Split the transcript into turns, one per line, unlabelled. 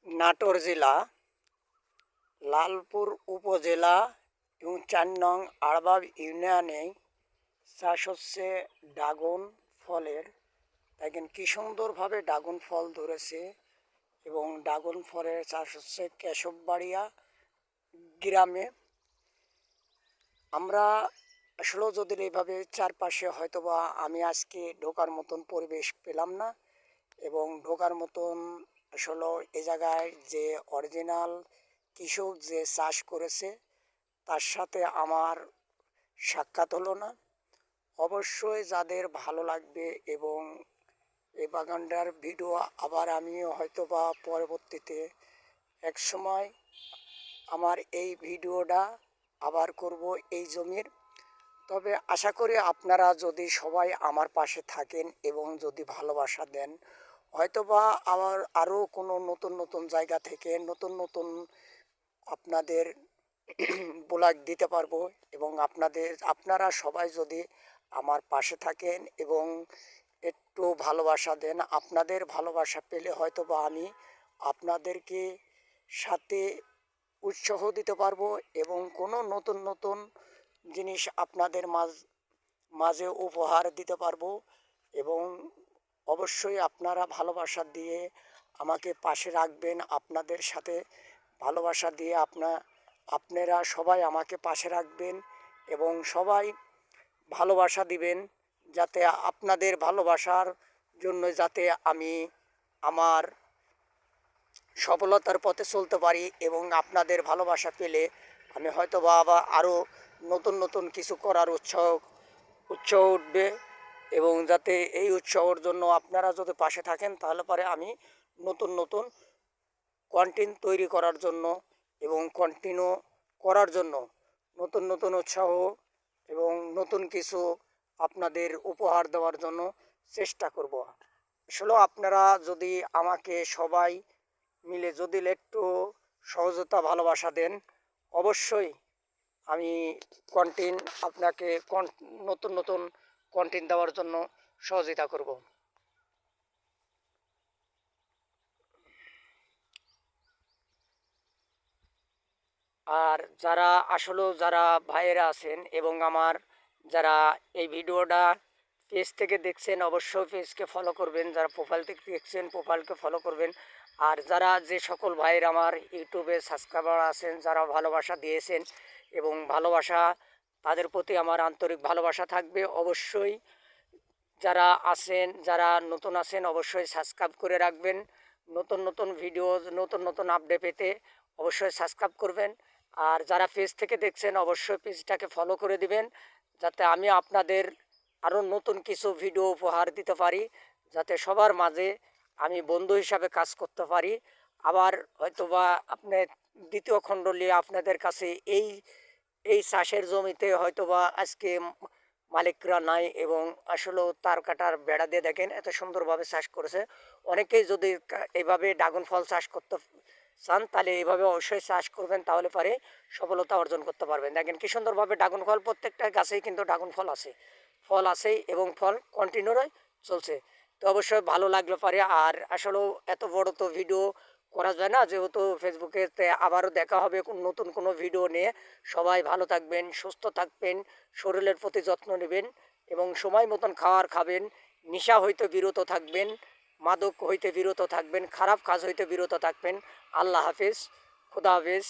নাটোর জেলা লালপুর উপজেলা এবং ৪ নং আড়বাব ইউনিয়নে চাষ হচ্ছে ড্রাগন ফলের। দেখেন কি সুন্দরভাবে ড্রাগন ফল ধরেছে এবং ড্রাগন ফলের চাষ হচ্ছে কেশববাড়িয়া গ্রামে। আমরা আসলেও যদি এইভাবে চারপাশে হয়তোবা আমি আজকে ঢোকার মতন পরিবেশ পেলাম না, এবং ঢোকার মতন আসলে এ জায়গায় যে অরিজিনাল কৃষক যে চাষ করেছে তার সাথে আমার সাক্ষাৎ হলো না। অবশ্যই যাদের ভালো লাগবে এবং এই বাগানটার ভিডিও আবার আমিও হয়তো বা পরবর্তীতে এক সময় আমার এই ভিডিওটা আবার করব এই জমির। তবে আশা করি আপনারা যদি সবাই আমার পাশে থাকেন এবং যদি ভালোবাসা দেন, হয়তোবা আবার আরও কোনো নতুন নতুন জায়গা থেকে নতুন নতুন আপনাদের ব্লগ দিতে পারবো। এবং আপনারা সবাই যদি আমার পাশে থাকেন এবং একটু ভালোবাসা দেন, আপনাদের ভালোবাসা পেলে হয়তোবা আমি আপনাদেরকে সাথে উৎসাহ দিতে পারবো এবং কোনো নতুন নতুন জিনিস আপনাদের মাঝে উপহার দিতে পারবো। এবং অবশ্যই আপনারা ভালোবাসা দিয়ে আমাকে পাশে রাখবেন, আপনাদের সাথে ভালোবাসা দিয়ে আপনারা সবাই আমাকে পাশে রাখবেন এবং সবাই ভালোবাসা দিবেন, যাতে আপনাদের ভালোবাসার জন্য যাতে আমি আমার সফলতার পথে চলতে পারি। এবং আপনাদের ভালোবাসা পেলে আমি হয়তো বা আবার আরও নতুন নতুন কিছু করার উৎসাহ উঠবে। এবং যাতে এই উৎসাহর জন্য আপনারা যদি পাশে থাকেন তাহলে পরে আমি নতুন নতুন কন্টেন্ট তৈরি করার জন্য এবং কন্টিনিউ করার জন্য নতুন নতুন উৎসাহ এবং নতুন কিছু আপনাদের উপহার দেওয়ার জন্য চেষ্টা করব। আসলে আপনারা যদি আমাকে সবাই মিলে যদি একটু সহযোগিতা ভালোবাসা দেন, অবশ্যই আমি কন্টেন্ট আপনাকে নতুন নতুন কন্টেন্ট দেওয়ার জন্য সহযোগিতা করব। আর যারা ভাইয়েরা আছেন এবং আমার যারা এই ভিডিওটা পেজ থেকে দেখছেন, অবশ্যই পেজকে ফলো করবেন। যারা প্রোফাইল থেকে দেখছেন প্রোফাইলকে ফলো করবেন। আর যে সকল ভাইয়ের আমার ইউটিউবে সাবস্ক্রাইবার আছেন, যারা ভালোবাসা দিয়েছেন এবং ভালোবাসা, তাদের প্রতি আমার আন্তরিক ভালোবাসা থাকবে। অবশ্যই যারা নতুন আছেন অবশ্যই সাবস্ক্রাইব করে রাখবেন। নতুন নতুন ভিডিও নতুন নতুন আপডেট পেতে অবশ্যই সাবস্ক্রাইব করবেন। আর যারা পেজ থেকে দেখছেন অবশ্যই পেজটাকে ফলো করে দিবেন, যাতে আমি আপনাদের আরও নতুন কিছু ভিডিও উপহার দিতে পারি, যাতে সবার মাঝে আমি বন্ধু হিসাবে কাজ করতে পারি। আবার হয়তোবা আপনি দ্বিতীয় খণ্ড নিয়ে আপনাদের কাছে এই চাষের জমিতে হয়তোবা আজকে মালিকরা নাই, এবং আসলেও তার কাটার বেড়া দিয়ে দেখেন এত সুন্দরভাবে চাষ করেছে। অনেকেই যদি এইভাবে ড্রাগন ফল চাষ করতে চান তাহলে এইভাবে অবশ্যই চাষ করবেন, তাহলে পরে সফলতা অর্জন করতে পারবেন। দেখেন কি সুন্দরভাবে ড্রাগন ফল, প্রত্যেকটা গাছেই কিন্তু ড্রাগন ফল আছেই এবং ফল কন্টিনিউই চলছে। তো অবশ্যই ভালো লাগলে পারে। আর আসলেও এত বড় তো ভিডিও করা যায় না, যেহেতু ফেসবুকেতে আবারও দেখা হবে নতুন কোনো ভিডিও নিয়ে। সবাই ভালো থাকবেন, সুস্থ থাকবেন, শরীরের প্রতি যত্ন নেবেন এবং সময় মতন খাবেন, নেশা হইতে বিরত থাকবেন, মাদক হইতে বিরত থাকবেন, খারাপ কাজ হইতে বিরত থাকবেন। আল্লাহ হাফেজ, খুদা হাফেজ।